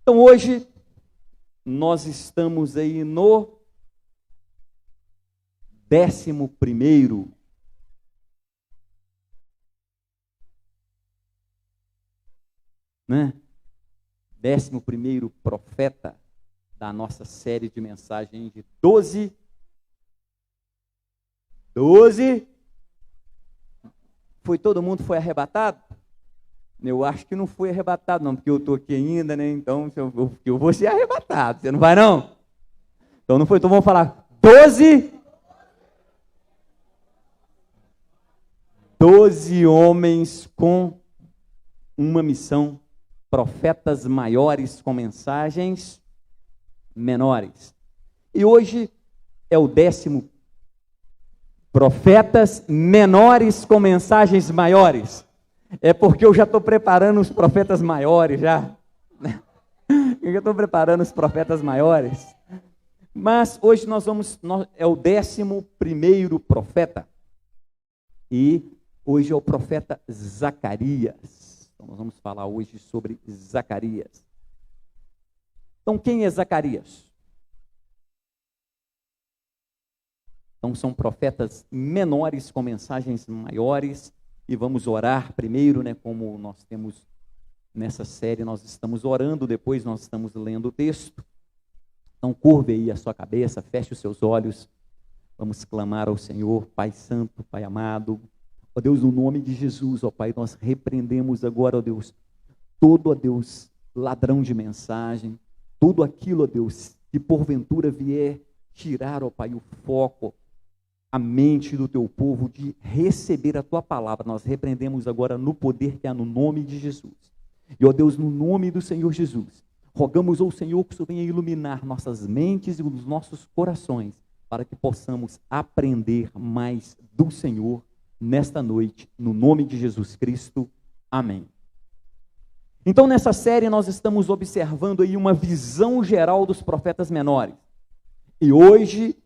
Então hoje nós estamos aí no 11º né? 11º profeta da nossa série de mensagens de 12. Todo mundo foi arrebatado? Eu acho que não fui arrebatado não, porque eu estou aqui ainda, né? Então eu vou ser arrebatado, você não vai não? Então não foi, então vamos falar 12 homens com uma missão, profetas maiores com mensagens menores. E hoje é o 10º, profetas menores com mensagens maiores. É porque eu já estou preparando os profetas maiores já. Eu já estou preparando os profetas maiores. Mas hoje é o 11º profeta. E hoje é o profeta Zacarias. Então nós vamos falar hoje sobre Zacarias. Então quem é Zacarias? Então são profetas menores com mensagens maiores. E vamos orar primeiro, né? Como nós temos nessa série, nós estamos orando, depois nós estamos lendo o texto. Então curve aí a sua cabeça, feche os seus olhos. Vamos clamar ao Senhor, Pai Santo, Pai amado. Ó Deus, no nome de Jesus, ó Pai, nós repreendemos agora, ó Deus, todo, ó Deus, ladrão de mensagem, tudo aquilo, ó Deus, que porventura vier tirar, ó Pai, o foco, a mente do teu povo de receber a tua palavra. Nós repreendemos agora no poder que há no nome de Jesus. E ó Deus, no nome do Senhor Jesus, rogamos ao Senhor que o Senhor venha iluminar nossas mentes e os nossos corações, para que possamos aprender mais do Senhor nesta noite, no nome de Jesus Cristo. Amém. Então nessa série nós estamos observando aí uma visão geral dos profetas menores. E hoje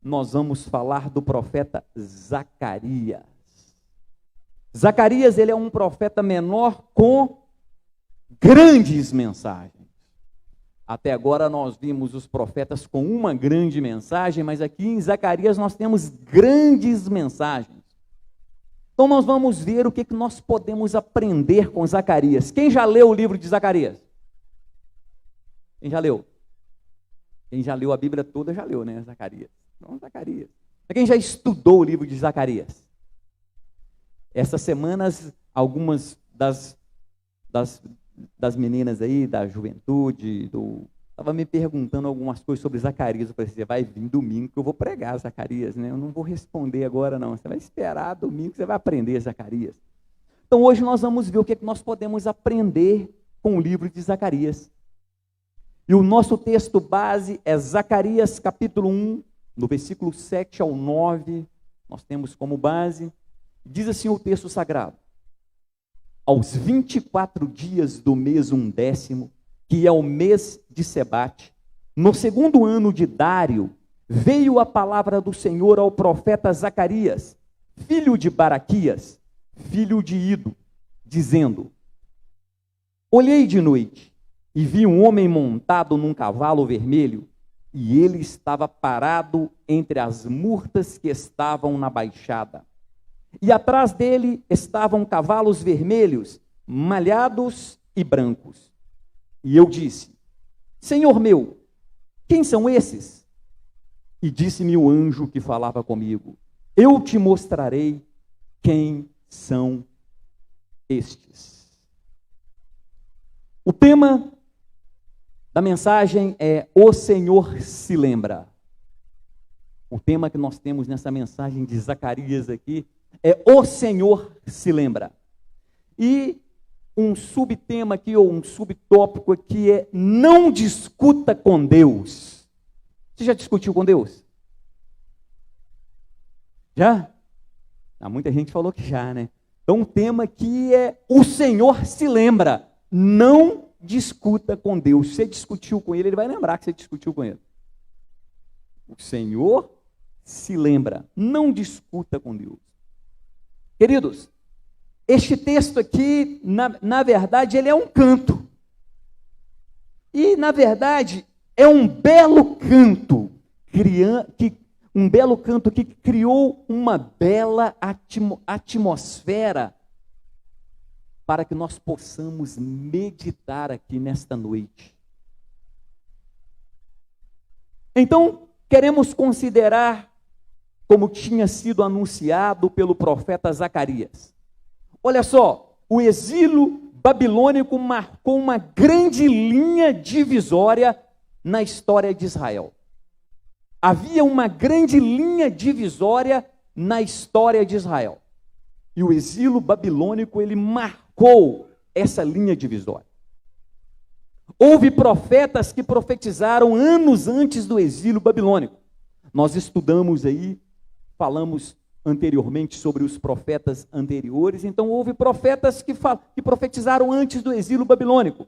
nós vamos falar do profeta Zacarias. Zacarias, ele é um profeta menor com grandes mensagens. Até agora nós vimos os profetas com uma grande mensagem, mas aqui em Zacarias nós temos grandes mensagens. Então nós vamos ver o que nós podemos aprender com Zacarias. Quem já leu o livro de Zacarias? Quem já leu? Quem já leu a Bíblia toda já leu, né? Zacarias. Não, Zacarias. Para quem já estudou o livro de Zacarias? Essas semanas, algumas das meninas aí, da juventude, estava me perguntando algumas coisas sobre Zacarias. Eu falei, você vai vir domingo que eu vou pregar Zacarias, né? Eu não vou responder agora não, você vai esperar domingo que você vai aprender Zacarias. Então hoje nós vamos ver o que nós podemos aprender com o livro de Zacarias. E o nosso texto base é Zacarias capítulo 1, no versículo 7 ao 9, nós temos como base, diz assim o texto sagrado: aos 24 dias do mês 11º, que é o mês de Sebate, no 2º ano de Dário, veio a palavra do Senhor ao profeta Zacarias, filho de Baraquias, filho de Ido, dizendo: olhei de noite e vi um homem montado num cavalo vermelho, e ele estava parado entre as murtas que estavam na baixada. E atrás dele estavam cavalos vermelhos, malhados e brancos. E eu disse: Senhor meu, quem são esses? E disse-me o anjo que falava comigo: eu te mostrarei quem são estes. O tema da mensagem é O Senhor se lembra. O tema que nós temos nessa mensagem de Zacarias aqui é O Senhor se lembra. E um subtema aqui, ou um subtópico aqui é não discuta com Deus. Você já discutiu com Deus? Já? Muita gente falou que já, né? Então o tema aqui é O Senhor se lembra. Não discuta com Deus. Se você discutiu com ele, ele vai lembrar que você discutiu com ele. O Senhor se lembra. Não discuta com Deus. Queridos, este texto aqui, na verdade, ele é um canto. E na verdade, é um belo canto, um belo canto que criou uma bela atmosfera para que nós possamos meditar aqui nesta noite. Então, queremos considerar como tinha sido anunciado pelo profeta Zacarias. Olha só, o exílio babilônico marcou uma grande linha divisória na história de Israel. Havia uma grande linha divisória na história de Israel. E o exílio babilônico, ele marcou essa linha divisória. Houve profetas que profetizaram anos antes do exílio babilônico. Nós estudamos aí, falamos anteriormente sobre os profetas anteriores, então houve profetas que profetizaram antes do exílio babilônico,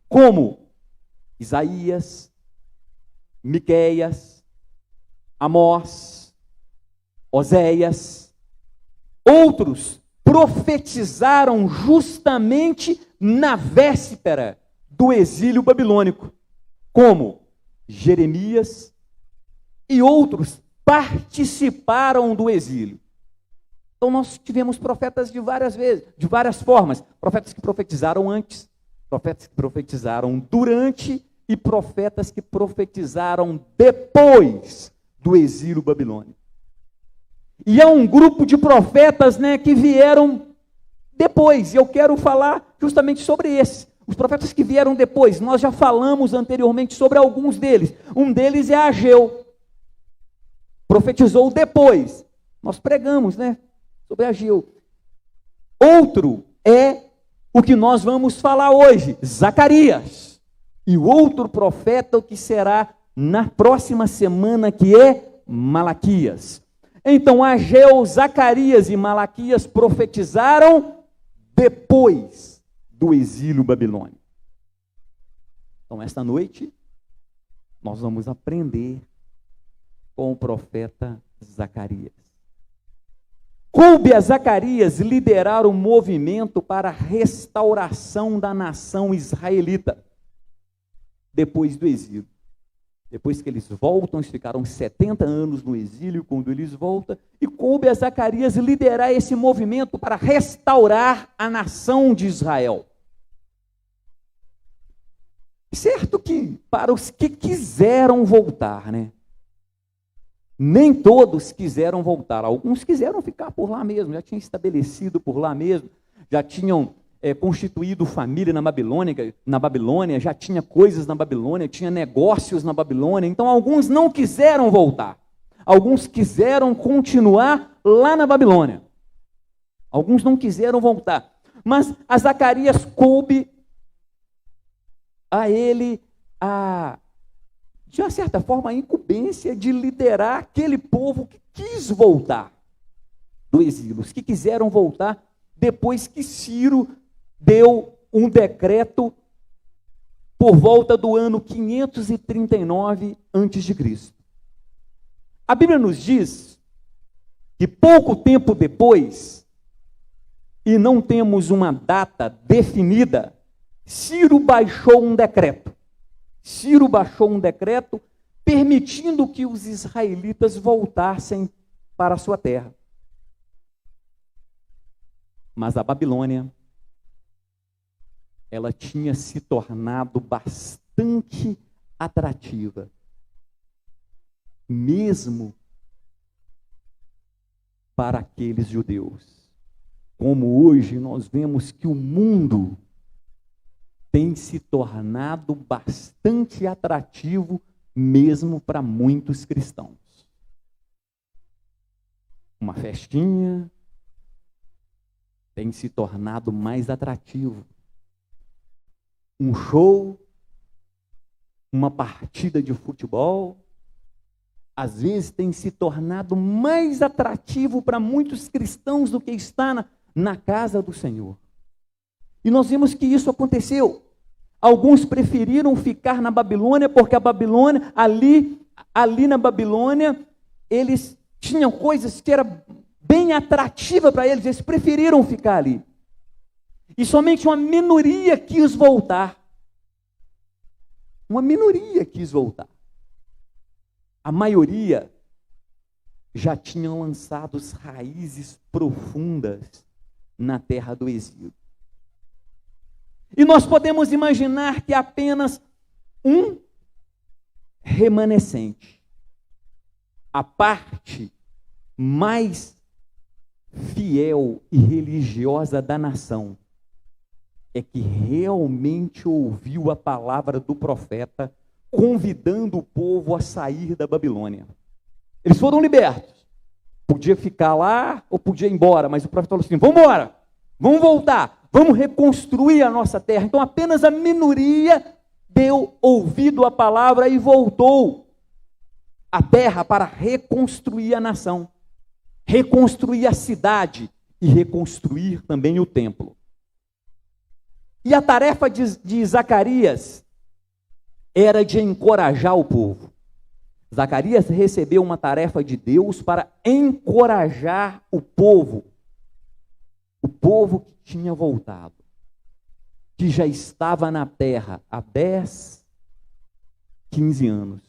como Isaías, Miqueias, Amós, Oséias. Outros profetizaram justamente na véspera do exílio babilônico, como Jeremias, e outros participaram do exílio. Então nós tivemos profetas de várias formas, profetas que profetizaram antes, profetas que profetizaram durante e profetas que profetizaram depois do exílio babilônico. E há um grupo de profetas, que vieram depois, e eu quero falar justamente sobre esses. Os profetas que vieram depois, nós já falamos anteriormente sobre alguns deles. Um deles é Ageu. Profetizou depois. Nós pregamos, sobre Ageu. Outro é o que nós vamos falar hoje, Zacarias. E o outro profeta, o que será na próxima semana, que é Malaquias. Então, Ageu, Zacarias e Malaquias profetizaram depois do exílio babilônico. Então, esta noite, nós vamos aprender com o profeta Zacarias. Coube a Zacarias liderar o movimento para a restauração da nação israelita depois do exílio. Depois que eles voltam, eles ficaram 70 anos no exílio, quando eles voltam, e coube a Zacarias liderar esse movimento para restaurar a nação de Israel. Certo que para os que quiseram voltar, nem todos quiseram voltar. Alguns quiseram ficar por lá mesmo, já tinham estabelecido por lá mesmo, já tinham constituído família na Babilônia, já tinha coisas na Babilônia, tinha negócios na Babilônia. Então alguns não quiseram voltar. Alguns quiseram continuar lá na Babilônia. Alguns não quiseram voltar. Mas a Zacarias coube a ele de uma certa forma, a incumbência de liderar aquele povo que quis voltar do exílio, os que quiseram voltar depois que Ciro deu um decreto por volta do ano 539 a.C. A Bíblia nos diz que pouco tempo depois, e não temos uma data definida, Ciro baixou um decreto. Ciro baixou um decreto permitindo que os israelitas voltassem para a sua terra. Mas a Babilônia, ela tinha se tornado bastante atrativa, mesmo para aqueles judeus. Como hoje nós vemos que o mundo tem se tornado bastante atrativo mesmo para muitos cristãos. Uma festinha tem se tornado mais atrativo. Um show, uma partida de futebol, às vezes tem se tornado mais atrativo para muitos cristãos do que estar na casa do Senhor. E nós vimos que isso aconteceu. Alguns preferiram ficar na Babilônia, porque a Babilônia, ali na Babilônia, eles tinham coisas que eram bem atrativas para eles, eles preferiram ficar ali. E somente uma minoria quis voltar. Uma minoria quis voltar. A maioria já tinham lançado raízes profundas na terra do exílio. E nós podemos imaginar que apenas um remanescente, a parte mais fiel e religiosa da nação, é que realmente ouviu a palavra do profeta, convidando o povo a sair da Babilônia. Eles foram libertos. Podia ficar lá ou podia ir embora, mas o profeta falou assim: vamos embora, vamos voltar, vamos reconstruir a nossa terra. Então apenas a minoria deu ouvido à palavra e voltou à terra para reconstruir a nação, reconstruir a cidade e reconstruir também o templo. E a tarefa de Zacarias era de encorajar o povo. Zacarias recebeu uma tarefa de Deus para encorajar o povo que tinha voltado, que já estava na terra há 10, 15 anos.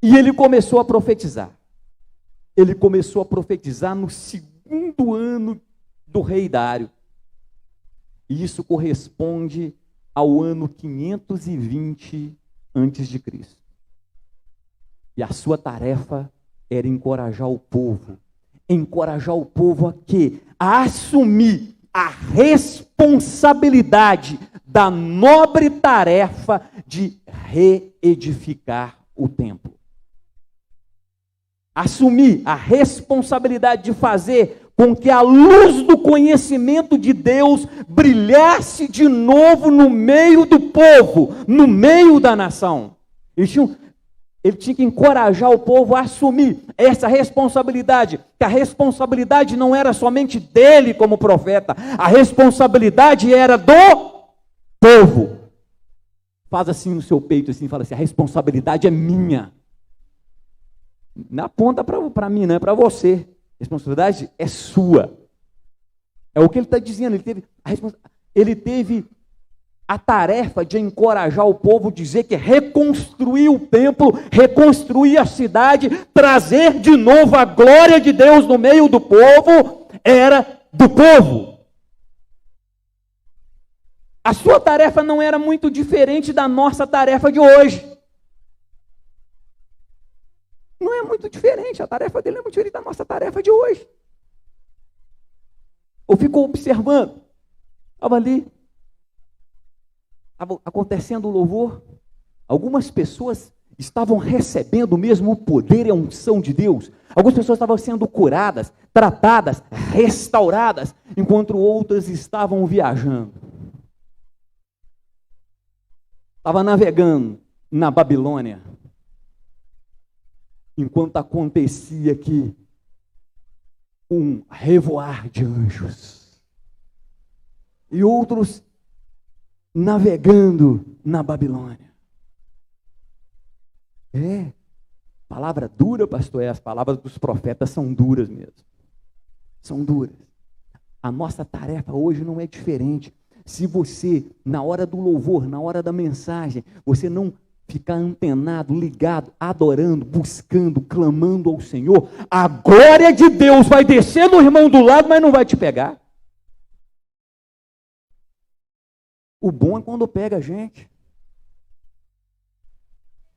E ele começou a profetizar. Ele começou a profetizar no segundo ano do rei Dário. E isso corresponde ao ano 520 antes de Cristo. E a sua tarefa era encorajar o povo a quê? A assumir a responsabilidade da nobre tarefa de reedificar o templo. Assumir a responsabilidade de fazer com que a luz do conhecimento de Deus brilhasse de novo no meio do povo, no meio da nação. Ele tinha que encorajar o povo a assumir essa responsabilidade, que a responsabilidade não era somente dele como profeta, a responsabilidade era do povo. Faz assim no seu peito, assim, fala assim: a responsabilidade é minha. Não aponta para mim, não é para você. A responsabilidade é sua. É o que ele está dizendo. Ele teve a tarefa de encorajar o povo, dizer que reconstruir o templo, reconstruir a cidade, trazer de novo a glória de Deus no meio do povo, era do povo. A sua tarefa não era muito diferente da nossa tarefa de hoje. Não é muito diferente, a tarefa dele não é muito diferente da nossa tarefa de hoje. Eu fico observando, estava ali, estava acontecendo o louvor, algumas pessoas estavam recebendo mesmo o poder e a unção de Deus, algumas pessoas estavam sendo curadas, tratadas, restauradas, enquanto outras estavam viajando. Estava navegando na Babilônia, enquanto acontecia aqui um revoar de anjos, e outros navegando na Babilônia. Palavra dura, pastor, as palavras dos profetas são duras mesmo, são duras. A nossa tarefa hoje não é diferente. Se você, na hora do louvor, na hora da mensagem, você não ficar antenado, ligado, adorando, buscando, clamando ao Senhor, a glória de Deus vai descer no irmão do lado, mas não vai te pegar. O bom é quando pega a gente.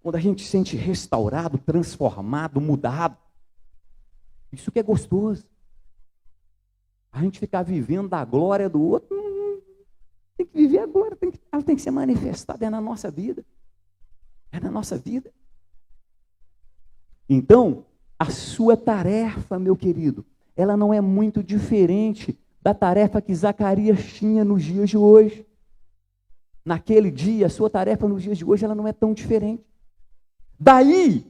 Quando a gente se sente restaurado, transformado, mudado. Isso que é gostoso. A gente ficar vivendo da glória do outro, tem que viver a glória, ela tem que ser manifestada na nossa vida. É na nossa vida. Então, a sua tarefa, meu querido, ela não é muito diferente da tarefa que Zacarias tinha nos dias de hoje. Naquele dia, a sua tarefa nos dias de hoje, ela não é tão diferente. Daí,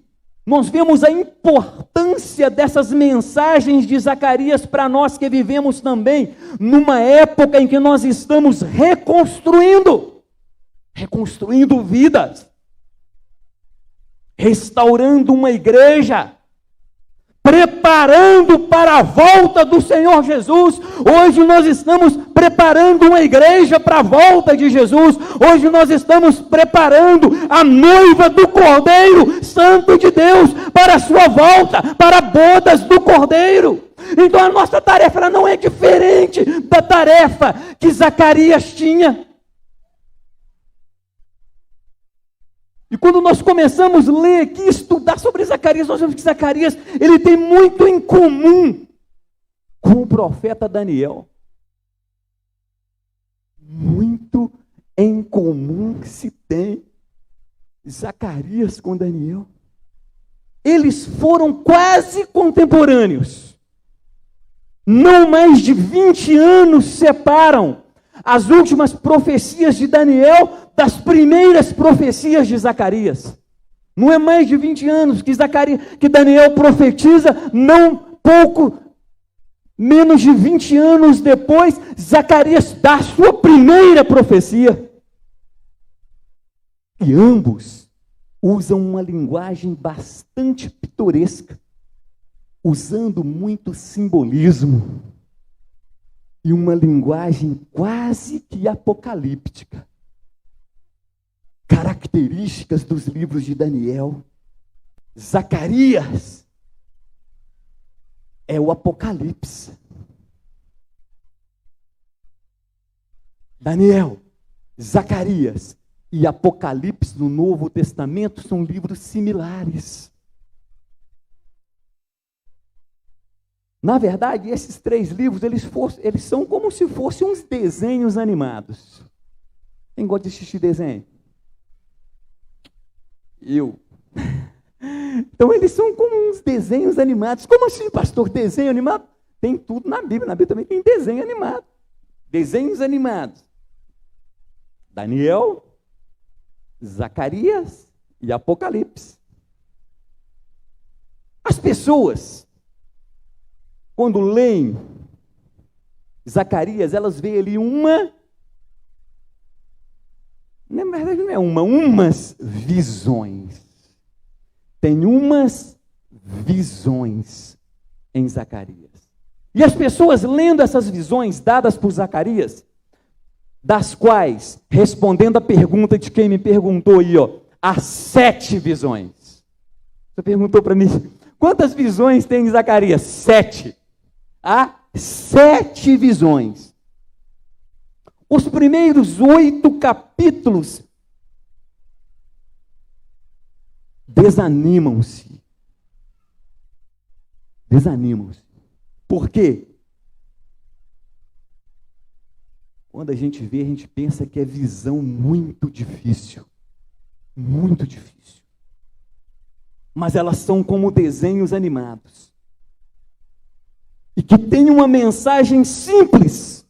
nós vemos a importância dessas mensagens de Zacarias para nós que vivemos também numa época em que nós estamos reconstruindo vidas, restaurando uma igreja, preparando para a volta do Senhor Jesus. Hoje nós estamos preparando uma igreja para a volta de Jesus. Hoje nós estamos preparando a noiva do Cordeiro Santo de Deus para a sua volta, para bodas do Cordeiro. Então a nossa tarefa ela não é diferente da tarefa que Zacarias tinha. E quando nós começamos a ler aqui, estudar sobre Zacarias, nós vemos que Zacarias, ele tem muito em comum com o profeta Daniel. Muito em comum que se tem Zacarias com Daniel. Eles foram quase contemporâneos. Não mais de 20 anos separam as últimas profecias de Daniel das primeiras profecias de Zacarias. Não é mais de 20 anos que Daniel profetiza, não pouco, menos de 20 anos depois, Zacarias dá a sua primeira profecia. E ambos usam uma linguagem bastante pitoresca, usando muito simbolismo e uma linguagem quase que apocalíptica. Características dos livros de Daniel. Zacarias é o Apocalipse. Daniel, Zacarias e Apocalipse no Novo Testamento são livros similares. Na verdade, esses três livros, eles são como se fossem uns desenhos animados. Quem gosta de assistir desenho? Eu. Então, eles são como uns desenhos animados. Como assim, pastor? Desenho animado? Tem tudo na Bíblia. Na Bíblia também tem desenho animado. Desenhos animados. Daniel, Zacarias e Apocalipse. As pessoas, quando leem Zacarias, elas veem ali na verdade não é umas visões. Tem umas visões em Zacarias. E as pessoas lendo essas visões dadas por Zacarias, das quais, respondendo a pergunta de quem me perguntou aí, há 7 visões. Você perguntou para mim, quantas visões tem em Zacarias? 7. Há 7 visões. Os primeiros 8 capítulos desanimam-se. Por quê? Quando a gente vê, a gente pensa que é visão muito difícil. Muito difícil. Mas elas são como desenhos animados. E que tem uma mensagem simples.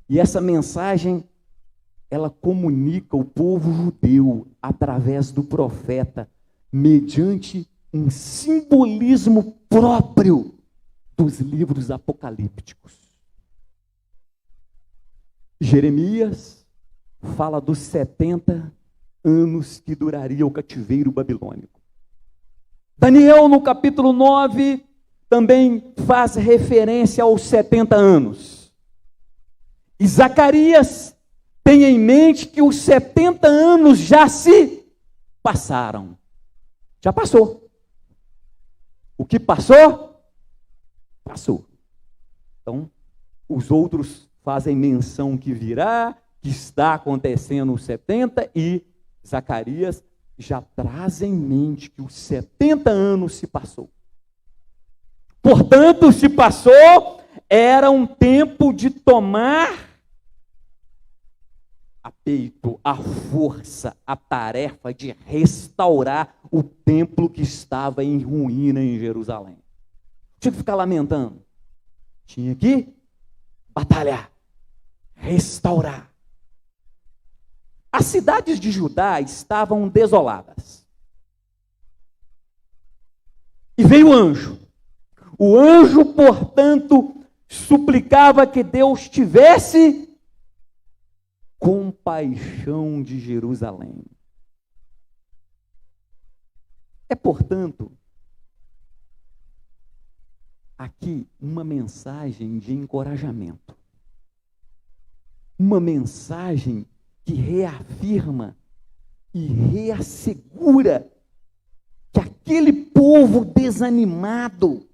E essa mensagem, ela comunica o povo judeu através do profeta, mediante um simbolismo próprio dos livros apocalípticos. Jeremias fala dos 70 anos que duraria o cativeiro babilônico. Daniel, no capítulo 9, também faz referência aos 70 anos. E Zacarias tem em mente que os 70 anos já se passaram. Já passou. O que passou? Passou. Então, os outros fazem menção que virá, que está acontecendo os 70, e Zacarias já traz em mente que os 70 anos se passou. Portanto, se passou, era um tempo de tomar a peito, a força, a tarefa de restaurar o templo que estava em ruína em Jerusalém. Tinha que ficar lamentando. Tinha que batalhar, restaurar. As cidades de Judá estavam desoladas. E veio o anjo. O anjo, portanto, suplicava que Deus tivesse compaixão de Jerusalém. É, portanto, aqui uma mensagem de encorajamento. Uma mensagem que reafirma e reassegura que aquele povo desanimado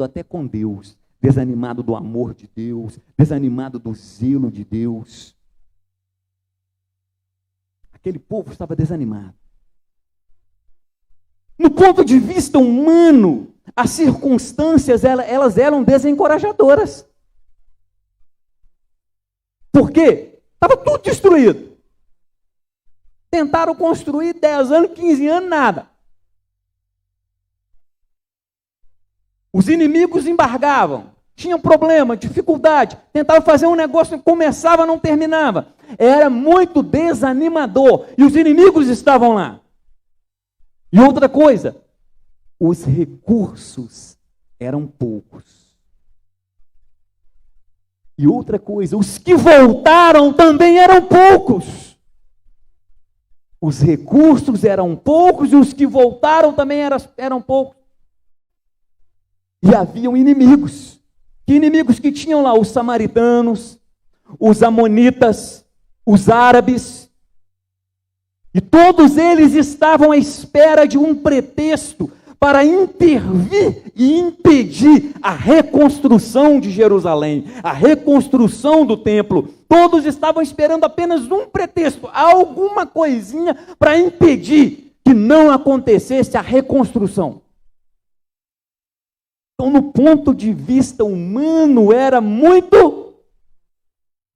até com Deus, desanimado do amor de Deus, desanimado do zelo de Deus, aquele povo estava desanimado. No ponto de vista humano, as circunstâncias, elas eram desencorajadoras. Por quê? Estava tudo destruído. Tentaram construir 10 anos, 15 anos, nada. Os inimigos embargavam, tinham problema, dificuldade, tentavam fazer um negócio, começava, não terminava. Era muito desanimador, e os inimigos estavam lá. E outra coisa, os recursos eram poucos. E outra coisa, os que voltaram também eram poucos. Os recursos eram poucos e os que voltaram também eram poucos. E haviam inimigos. Que inimigos que tinham lá? Os samaritanos, os amonitas, os árabes. E todos eles estavam à espera de um pretexto para intervir e impedir a reconstrução de Jerusalém, a reconstrução do templo. Todos estavam esperando apenas um pretexto, alguma coisinha para impedir que não acontecesse a reconstrução. Então, no ponto de vista humano, era muito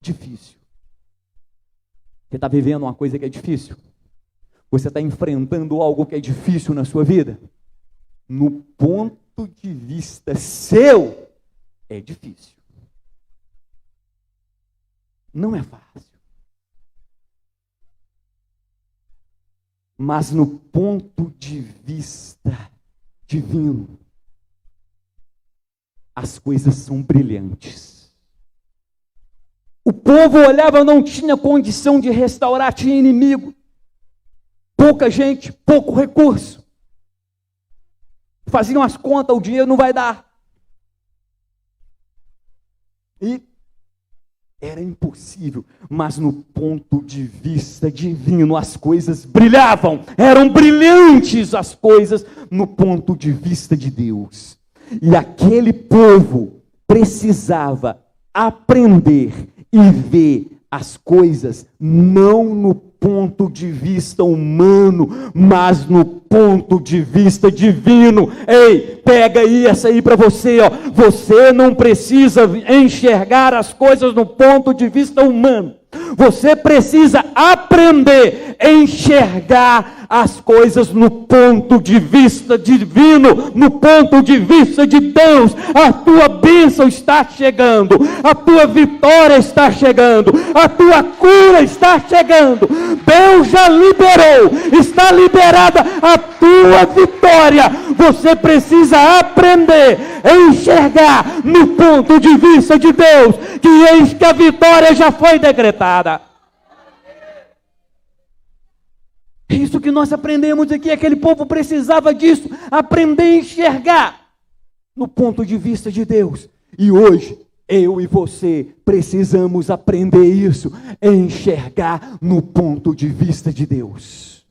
difícil. Você está vivendo uma coisa que é difícil? Você está enfrentando algo que é difícil na sua vida? No ponto de vista seu, é difícil. Não é fácil. Mas no ponto de vista divino, as coisas são brilhantes. O povo olhava, não tinha condição de restaurar, tinha inimigo. Pouca gente, pouco recurso. Faziam as contas, o dinheiro não vai dar. E era impossível, mas no ponto de vista divino as coisas brilhavam, eram brilhantes as coisas no ponto de vista de Deus. E aquele povo precisava aprender e ver as coisas não no ponto de vista humano, mas no ponto de vista divino. Ei, pega aí essa aí para você, ó. Você não precisa enxergar as coisas no ponto de vista humano. Você precisa aprender a enxergar as coisas no ponto de vista divino, no ponto de vista de Deus. A tua bênção está chegando, a tua vitória está chegando, a tua cura está chegando. Deus já liberou, está liberada a tua vitória. Você precisa aprender a enxergar no ponto de vista de Deus, que eis que a vitória já foi decretada. É isso que nós aprendemos aqui. Aquele povo precisava disso, aprender a enxergar no ponto de vista de Deus. E hoje, eu e você precisamos aprender isso, enxergar no ponto de vista de Deus.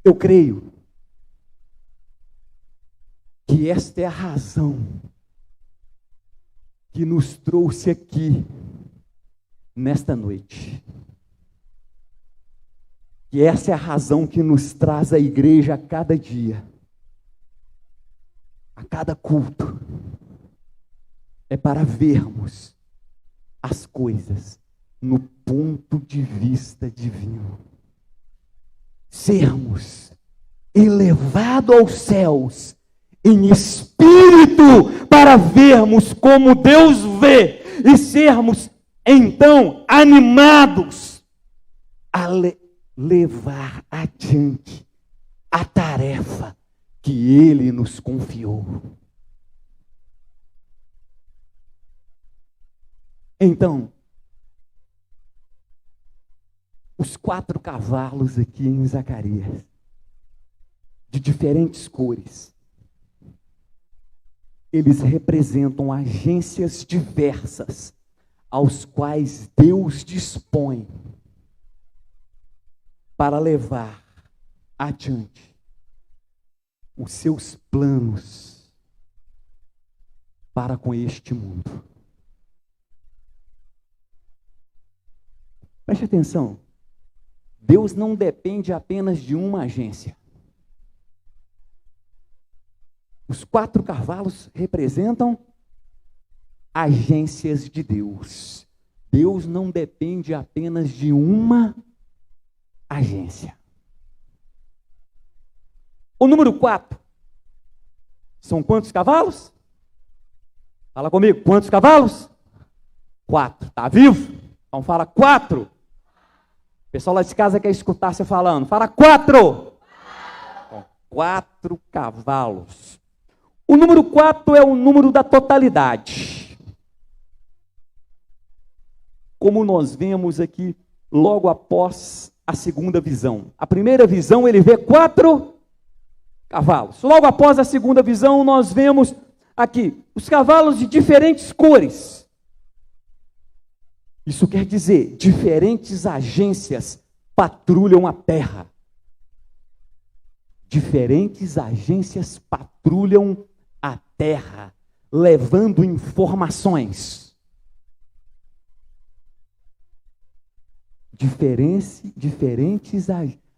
Eu creio que esta é a razão que nos trouxe aqui nesta noite. E essa é a razão que nos traz à igreja a cada dia, a cada culto. É para vermos as coisas no ponto de vista divino. Sermos elevados aos céus em espírito para vermos como Deus vê e sermos então animados a levar adiante a tarefa que Ele nos confiou. Então, o os 4 cavalos aqui em Zacarias, de diferentes cores, eles representam agências diversas aos quais Deus dispõe para levar adiante os seus planos para com este mundo. Preste atenção, Deus não depende apenas de uma agência. Os 4 cavalos representam agências de Deus. Deus não depende apenas de uma agência. O número 4 são quantos cavalos? Fala comigo, quantos cavalos? 4. Está vivo? Então fala 4. O pessoal lá de casa quer escutar você falando. Fala 4. 4 cavalos. O número 4 é o número da totalidade. Como nós vemos aqui logo após a segunda visão. A primeira visão ele vê 4 cavalos. Logo após a segunda visão nós vemos aqui os cavalos de diferentes cores. Isso quer dizer, diferentes agências patrulham a terra. Diferentes agências patrulham a terra, levando informações. Diferentes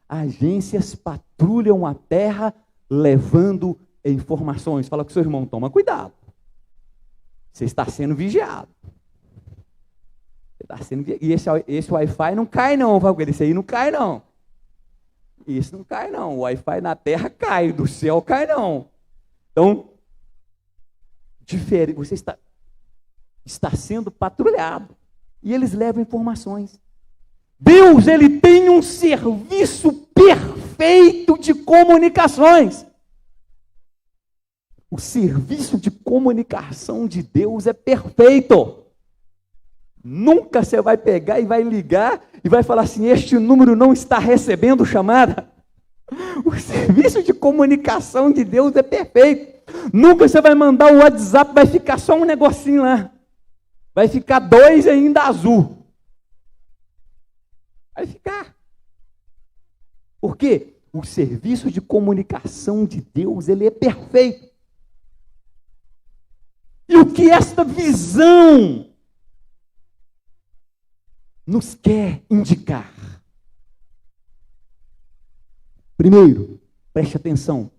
agências patrulham a terra, levando informações. Fala com seu irmão, toma cuidado. Você está sendo vigiado. E esse Wi-Fi não cai não, esse aí não cai não. Isso não cai não, o Wi-Fi na terra cai, do céu cai não. Então, você está sendo patrulhado. E eles levam informações. Deus, ele tem um serviço perfeito de comunicações. O serviço de comunicação de Deus é perfeito. Nunca você vai pegar e vai ligar e vai falar assim, este número não está recebendo chamada. O serviço de comunicação de Deus é perfeito. Nunca você vai mandar o WhatsApp, vai ficar só um negocinho lá. Vai ficar 2 ainda azul. Vai ficar. Por quê? O serviço de comunicação de Deus, ele é perfeito. E o que esta visão nos quer indicar? Primeiro, preste atenção,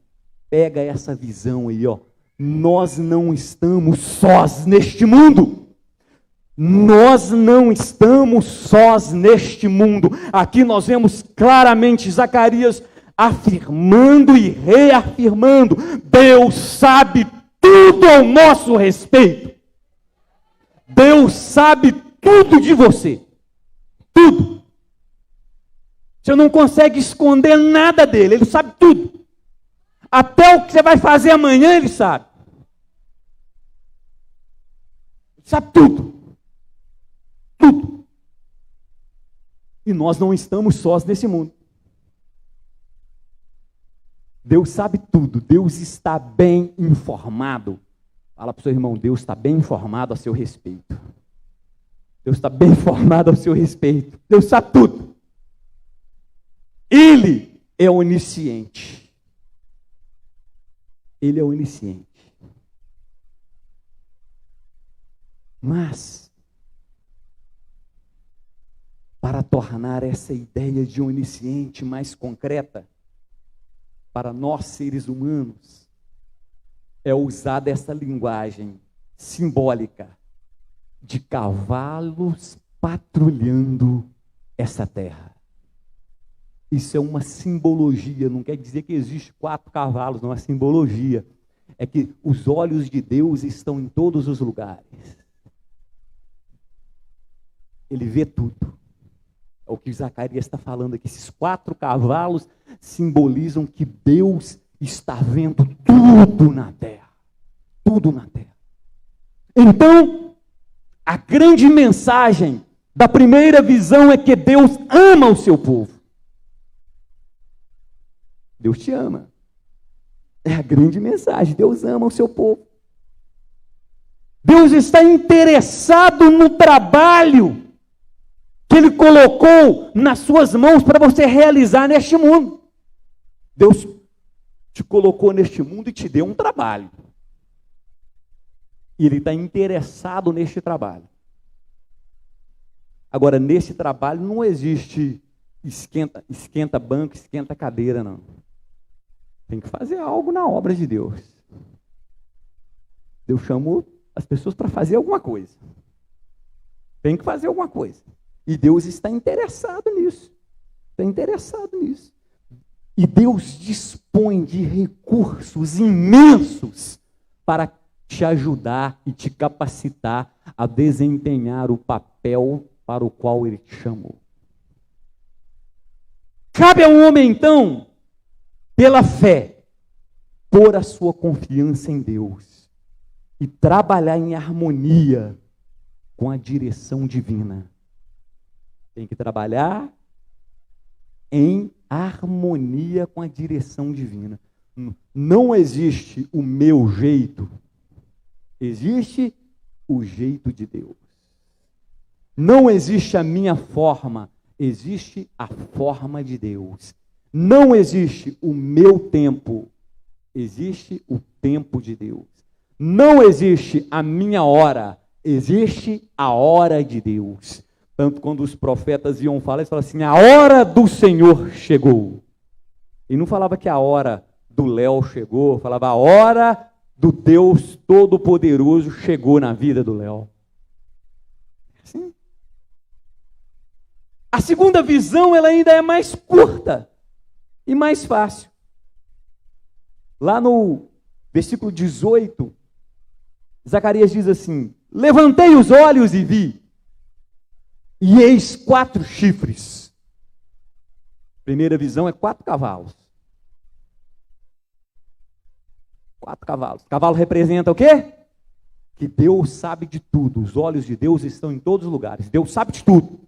pega essa visão aí, ó. Nós não estamos sós neste mundo. Nós não estamos sós neste mundo. Aqui nós vemos claramente Zacarias afirmando e reafirmando: Deus sabe tudo ao nosso respeito. Deus sabe tudo de você. Tudo. Você não consegue esconder nada dele, ele sabe tudo. Até o que você vai fazer amanhã, ele sabe. Ele sabe tudo. Tudo. E nós não estamos sós nesse mundo. Deus sabe tudo, Deus está bem informado. Fala para o seu irmão, Deus está bem informado a seu respeito. Deus está bem informado ao seu respeito. Deus sabe tudo. Ele é onisciente. Ele é onisciente. Mas, para tornar essa ideia de onisciente mais concreta, para nós seres humanos, é usada essa linguagem simbólica de cavalos patrulhando essa terra. Isso é uma simbologia, não quer dizer que existe 4 cavalos, não é simbologia. É que os olhos de Deus estão em todos os lugares. Ele vê tudo. É o que Zacarias está falando aqui. Esses 4 cavalos simbolizam que Deus está vendo tudo na terra. Tudo na terra. Então, a grande mensagem da primeira visão é que Deus ama o seu povo. Deus te ama. É a grande mensagem. Deus ama o seu povo. Deus está interessado no trabalho que Ele colocou nas suas mãos para você realizar neste mundo. Deus te colocou neste mundo e te deu um trabalho. E Ele está interessado neste trabalho. Agora, nesse trabalho não existe esquenta banco, esquenta cadeira, não. Tem que fazer algo na obra de Deus. Deus chamou as pessoas para fazer alguma coisa. Tem que fazer alguma coisa. E Deus está interessado nisso. Está interessado nisso. E Deus dispõe de recursos imensos para te ajudar e te capacitar a desempenhar o papel para o qual Ele te chamou. Cabe ao homem, então, pela fé, pôr a sua confiança em Deus e trabalhar em harmonia com a direção divina. Tem que trabalhar em harmonia com a direção divina. Não existe o meu jeito, existe o jeito de Deus. Não existe a minha forma, existe a forma de Deus. Não existe o meu tempo, existe o tempo de Deus. Não existe a minha hora, existe a hora de Deus. Tanto quando os profetas iam falar, eles falavam assim, a hora do Senhor chegou. E não falava que a hora do Léo chegou, falava a hora do Deus Todo-Poderoso chegou na vida do Léo. Assim. A segunda visão, ela ainda é mais curta e mais fácil. Lá no versículo 18, Zacarias diz assim, levantei os olhos e vi, e eis 4 chifres. Primeira visão é 4 cavalos. 4 cavalos. Cavalo representa o quê? Que Deus sabe de tudo. Os olhos de Deus estão em todos os lugares. Deus sabe de tudo.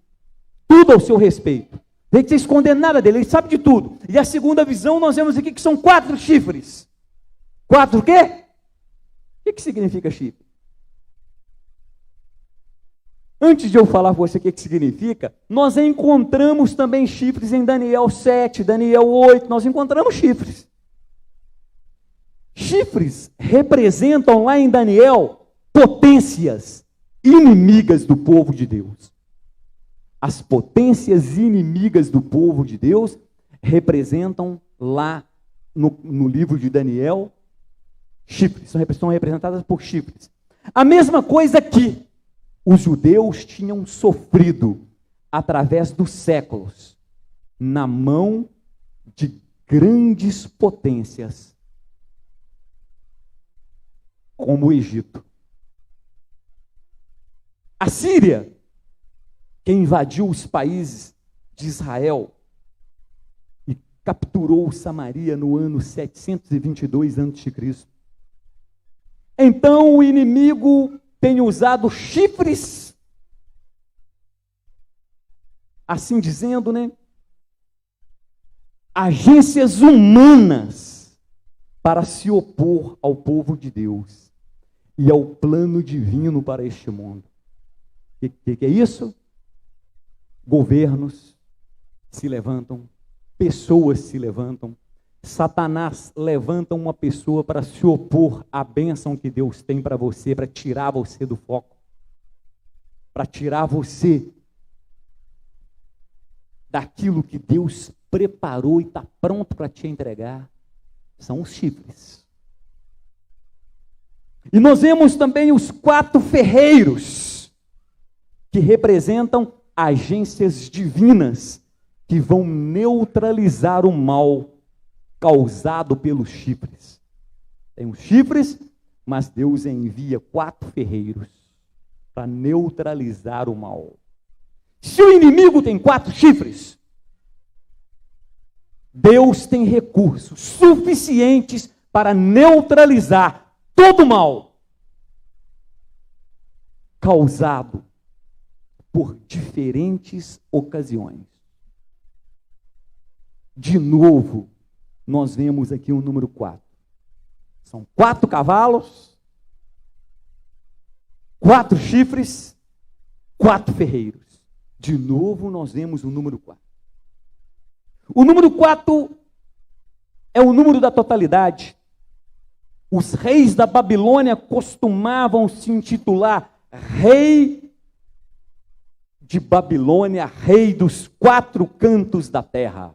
Tudo ao seu respeito. Não tem que você esconder nada dele. Ele sabe de tudo. E a segunda visão nós vemos aqui que são 4 chifres. 4 o quê? O que significa chifre? Antes de eu falar para você o que significa, nós encontramos também chifres em Daniel 7, Daniel 8, nós encontramos chifres. Chifres representam lá em Daniel potências inimigas do povo de Deus. As potências inimigas do povo de Deus representam lá no livro de Daniel chifres, são representadas por chifres. A mesma coisa aqui. Os judeus tinham sofrido, através dos séculos, na mão de grandes potências, como o Egito. A Síria, que invadiu os países de Israel e capturou Samaria no ano 722 a.C. Então o inimigo tem usado chifres, assim dizendo, né? Agências humanas para se opor ao povo de Deus e ao plano divino para este mundo. O que é isso? Governos se levantam, pessoas se levantam, Satanás levanta uma pessoa para se opor à bênção que Deus tem para você, para tirar você do foco, para tirar você daquilo que Deus preparou e está pronto para te entregar. São os chifres. E nós vemos também os 4 ferreiros, que representam agências divinas que vão neutralizar o mal causado pelos chifres. Tem os chifres, mas Deus envia 4 ferreiros para neutralizar o mal. Se o inimigo tem 4 chifres, Deus tem recursos suficientes para neutralizar todo o mal causado por diferentes ocasiões. De novo, nós vemos aqui o número 4. São 4 cavalos, 4 chifres, 4 ferreiros. De novo, nós vemos o número 4. O número 4 é o número da totalidade. Os reis da Babilônia costumavam se intitular rei de Babilônia, rei dos 4 cantos da terra.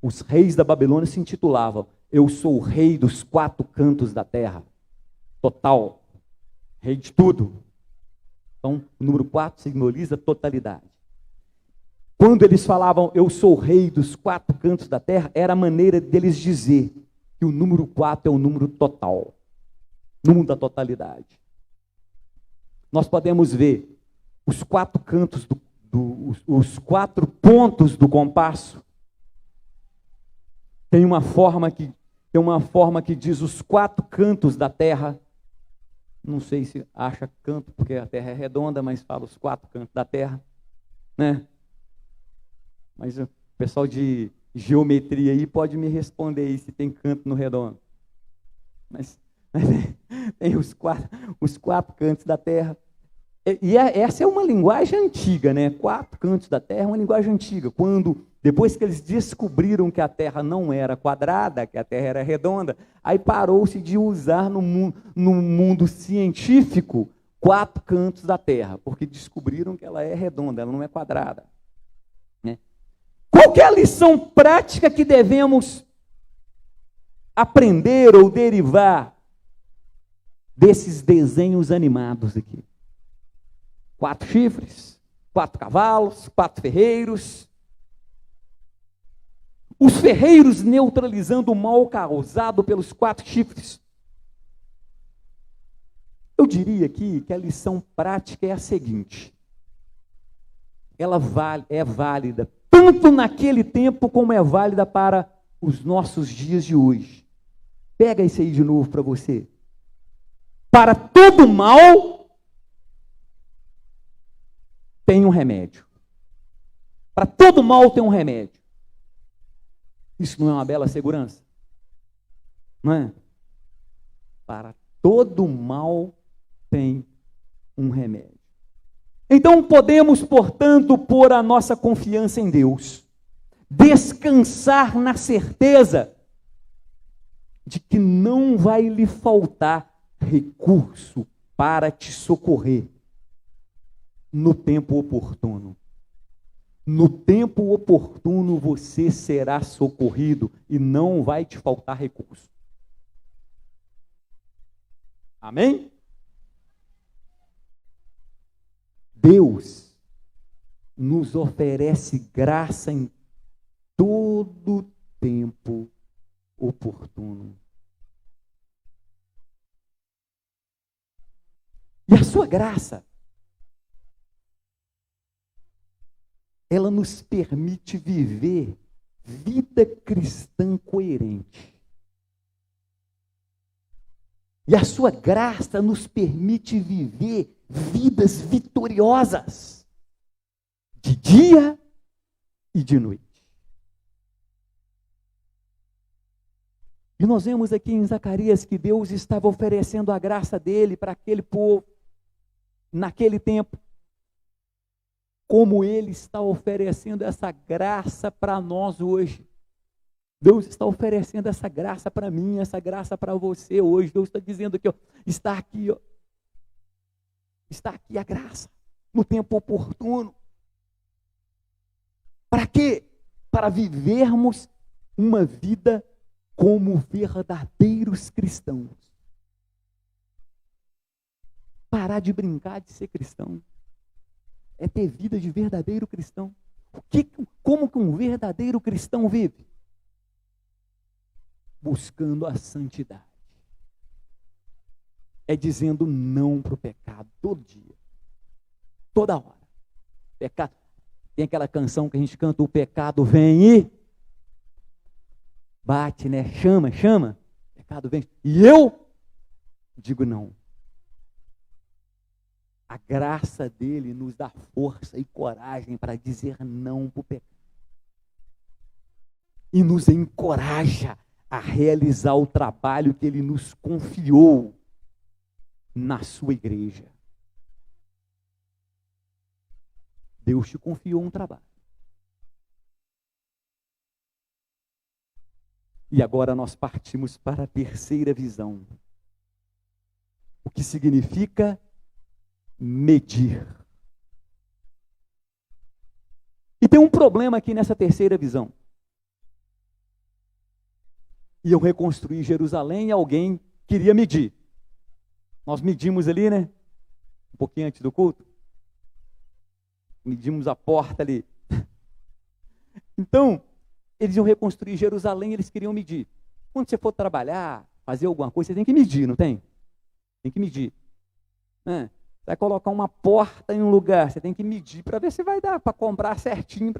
Os reis da Babilônia se intitulavam: eu sou o rei dos 4 cantos da terra. Total. Rei de tudo. Então, o número 4 simboliza totalidade. Quando eles falavam, eu sou o rei dos 4 cantos da terra, era a maneira deles dizer que o número 4 é o número total. Número da totalidade. Nós podemos ver os 4 cantos, os 4 pontos do compasso. Tem uma forma que diz os 4 cantos da terra. Não sei se acha canto, porque a terra é redonda, mas fala os 4 cantos da terra, né? Mas o pessoal de geometria aí pode me responder aí se tem canto no redondo. Mas tem os 4 cantos da terra. Essa é uma linguagem antiga, né? 4 cantos da terra é uma linguagem antiga. Depois que eles descobriram que a terra não era quadrada, que a terra era redonda, aí parou-se de usar no mundo científico 4 cantos da terra, porque descobriram que ela é redonda, ela não é quadrada. Né? Qual que é a lição prática que devemos aprender ou derivar desses desenhos animados aqui? 4 chifres, 4 cavalos, 4 ferreiros. Os ferreiros neutralizando o mal causado pelos 4 chifres. Eu diria aqui que a lição prática é a seguinte. Ela é válida tanto naquele tempo como é válida para os nossos dias de hoje. Pega isso aí de novo para você. Para todo mal tem um remédio. Para todo mal tem um remédio. Isso não é uma bela segurança? Não é? Para todo mal tem um remédio. Então podemos, portanto, pôr a nossa confiança em Deus. Descansar na certeza de que não vai lhe faltar recurso para te socorrer no tempo oportuno. No tempo oportuno você será socorrido e não vai te faltar recurso. Amém? Deus nos oferece graça em todo tempo oportuno. E a sua graça, ela nos permite viver vida cristã coerente. E a sua graça nos permite viver vidas vitoriosas, de dia e de noite. E nós vemos aqui em Zacarias que Deus estava oferecendo a graça dele para aquele povo, naquele tempo. Como Ele está oferecendo essa graça para nós hoje. Deus está oferecendo essa graça para mim, essa graça para você hoje. Deus está dizendo que está aqui, está aqui a graça, no tempo oportuno. Para quê? Para vivermos uma vida como verdadeiros cristãos. Parar de brincar de ser cristão. É ter vida de verdadeiro cristão. Como que um verdadeiro cristão vive? Buscando a santidade. É dizendo não para o pecado todo dia. Toda hora. Pecado. Tem aquela canção que a gente canta, o pecado vem e bate, né? Chama. O pecado vem. E eu digo não. A graça dele nos dá força e coragem para dizer não para o pecado. E nos encoraja a realizar o trabalho que ele nos confiou na sua igreja. Deus te confiou um trabalho. E agora nós partimos para a terceira visão. O que significa medir. E tem um problema aqui nessa terceira visão. Iam reconstruir Jerusalém e alguém queria medir. Nós medimos ali, né? Um pouquinho antes do culto. Medimos a porta ali. Então, eles iam reconstruir Jerusalém e eles queriam medir. Quando você for trabalhar, fazer alguma coisa, você tem que medir, não tem? Tem que medir. Você vai colocar uma porta em um lugar, você tem que medir para ver se vai dar para comprar certinho.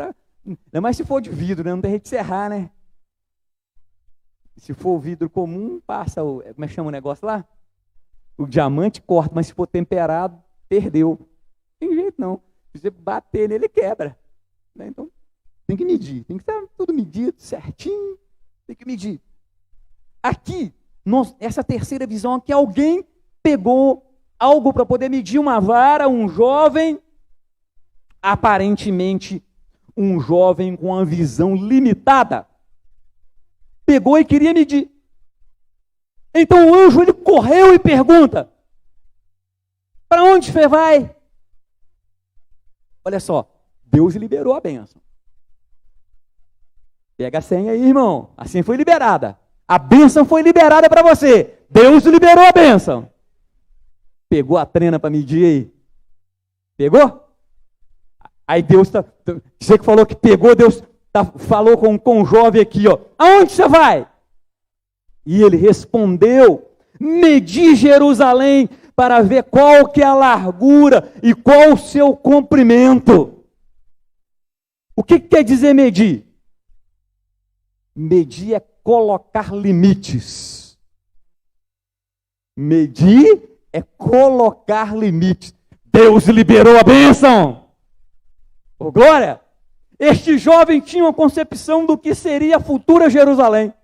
Ainda mais se for de vidro, né? Não tem jeito de serrar, né? Se for vidro comum, passa o... Como é que chama o negócio lá? O diamante corta, mas se for temperado, perdeu. Não tem jeito não. Se você bater nele, quebra. Né? Então, tem que medir. Tem que estar tudo medido, certinho. Tem que medir. Aqui, essa terceira visão aqui, alguém pegou algo para poder medir, uma vara, um jovem, aparentemente um jovem com uma visão limitada, pegou e queria medir. Então o anjo, ele correu e pergunta: para onde você vai? Olha só, Deus liberou a bênção. Pega a senha aí, irmão. A senha foi liberada. A bênção foi liberada para você. Deus liberou a bênção. Pegou a trena para medir aí? Pegou? Aí Deus você que falou que pegou, Deus falou com o jovem aqui, ó. Aonde você vai? E ele respondeu: medi Jerusalém para ver qual que é a largura e qual o seu comprimento. O que quer dizer medir? Medir é colocar limites. Medir é colocar limites. Deus liberou a bênção. Oh, glória! Este jovem tinha uma concepção do que seria a futura Jerusalém.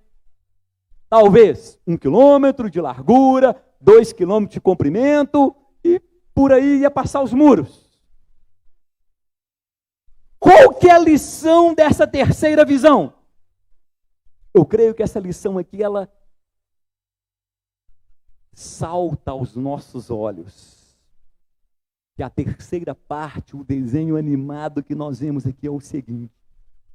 Talvez 1 quilômetro de largura, 2 quilômetros de comprimento, e por aí ia passar os muros. Qual que é a lição dessa terceira visão? Eu creio que essa lição aqui, ela salta aos nossos olhos. Que a terceira parte, o desenho animado que nós vemos aqui é o seguinte: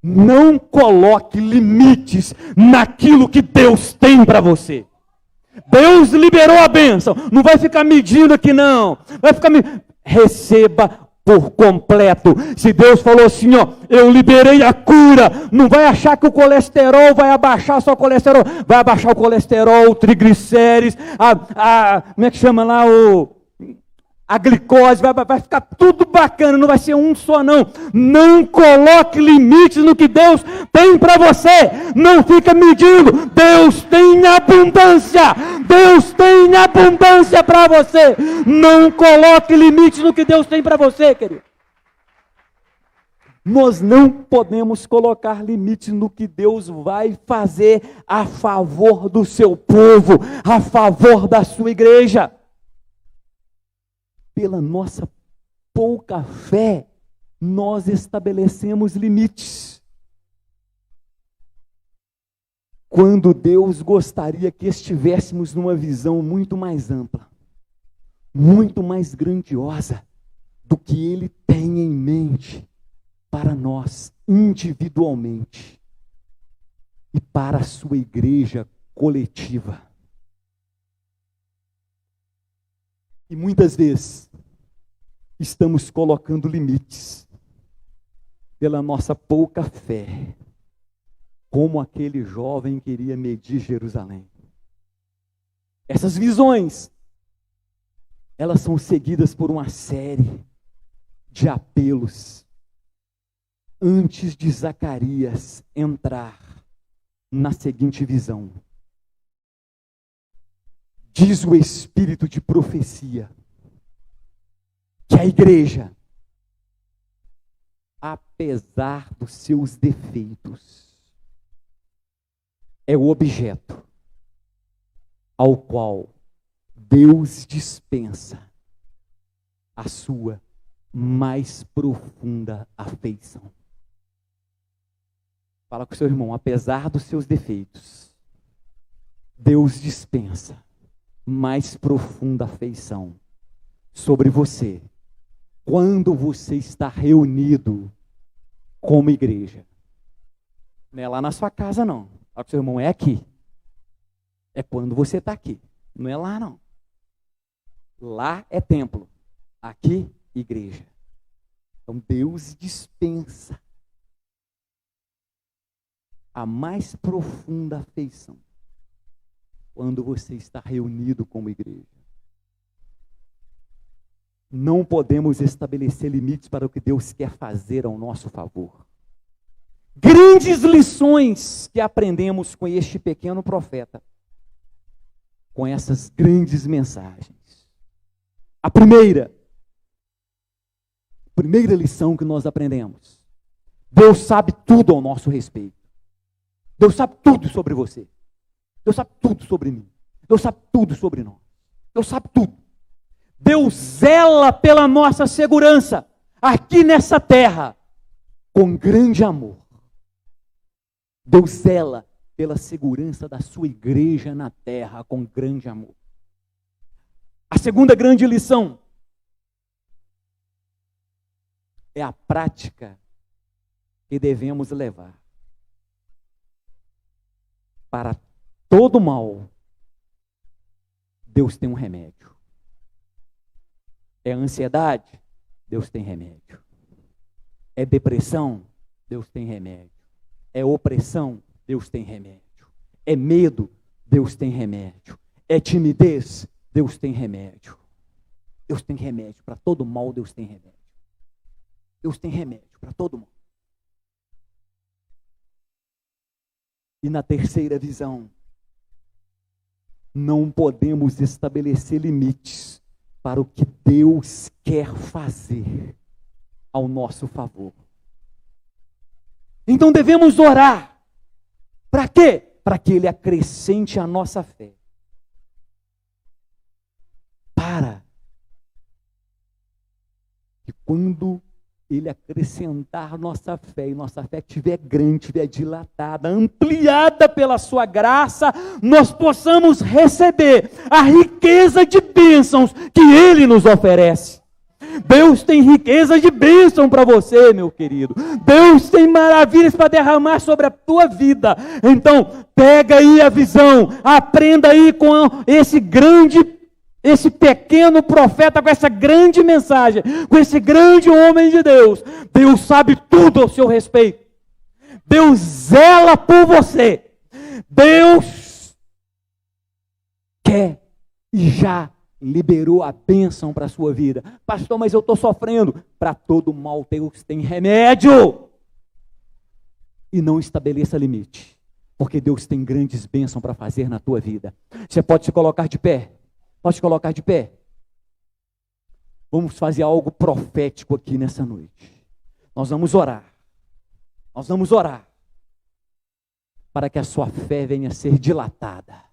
não coloque limites naquilo que Deus tem para você. Deus liberou a bênção, não vai ficar medindo aqui não, vai ficar receba por completo. Se Deus falou assim, ó, eu liberei a cura, não vai achar que o colesterol vai abaixar, só o colesterol, vai abaixar o colesterol, o triglicérides, como é que chama lá, a glicose, vai ficar tudo bacana, não vai ser um só não. Não coloque limites no que Deus tem para você. Não fica medindo. Deus tem abundância. Deus tem abundância para você. Não coloque limites no que Deus tem para você, querido. Nós não podemos colocar limites no que Deus vai fazer a favor do seu povo, a favor da sua igreja. Pela nossa pouca fé, nós estabelecemos limites. Quando Deus gostaria que estivéssemos numa visão muito mais ampla, muito mais grandiosa do que Ele tem em mente para nós individualmente e para a sua igreja coletiva. E muitas vezes estamos colocando limites pela nossa pouca fé, como aquele jovem queria medir Jerusalém. Essas visões, elas são seguidas por uma série de apelos antes de Zacarias entrar na seguinte visão. Diz o Espírito de profecia a igreja, apesar dos seus defeitos, é o objeto ao qual Deus dispensa a sua mais profunda afeição. Fala com o seu irmão, apesar dos seus defeitos, Deus dispensa mais profunda afeição sobre você quando você está reunido como igreja. Não é lá na sua casa, não. Fala com o seu irmão, é aqui. É quando você está aqui. Não é lá, não. Lá é templo. Aqui, igreja. Então Deus dispensa a mais profunda afeição quando você está reunido como igreja. Não podemos estabelecer limites para o que Deus quer fazer ao nosso favor. Grandes lições que aprendemos com este pequeno profeta, com essas grandes mensagens. A primeira lição que nós aprendemos: Deus sabe tudo ao nosso respeito. Deus sabe tudo sobre você. Deus sabe tudo sobre mim. Deus sabe tudo sobre nós. Deus sabe tudo. Deus zela pela nossa segurança aqui nessa terra com grande amor. Deus zela pela segurança da sua igreja na terra com grande amor. A segunda grande lição é a prática que devemos levar. Para todo mal, Deus tem um remédio. É ansiedade? Deus tem remédio. É depressão? Deus tem remédio. É opressão? Deus tem remédio. É medo? Deus tem remédio. É timidez? Deus tem remédio. Deus tem remédio. Para todo mal, Deus tem remédio. Deus tem remédio para todo mal. E na terceira visão, não podemos estabelecer limites para o que Deus quer fazer ao nosso favor. Então devemos orar. Para quê? Para que Ele acrescente a nossa fé. Para que quando Ele acrescentar nossa fé, e nossa fé estiver grande, estiver dilatada, ampliada pela sua graça, nós possamos receber a riqueza de bênçãos que Ele nos oferece. Deus tem riqueza de bênção para você, meu querido. Deus tem maravilhas para derramar sobre a tua vida. Então, pega aí a visão, aprenda aí com esse pequeno profeta, com essa grande mensagem, com esse grande homem de Deus. Deus sabe tudo ao seu respeito. Deus zela por você. Deus quer e já liberou a bênção para a sua vida. Pastor, mas eu estou sofrendo. Para todo mal Deus tem remédio. E não estabeleça limite, porque Deus tem grandes bênçãos para fazer na tua vida. Você pode se colocar de pé. Pode se colocar de pé. Vamos fazer algo profético aqui nessa noite. Nós vamos orar. Nós vamos orar para que a sua fé venha a ser dilatada.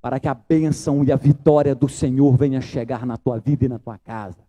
Para que a bênção e a vitória do Senhor venha chegar na tua vida e na tua casa.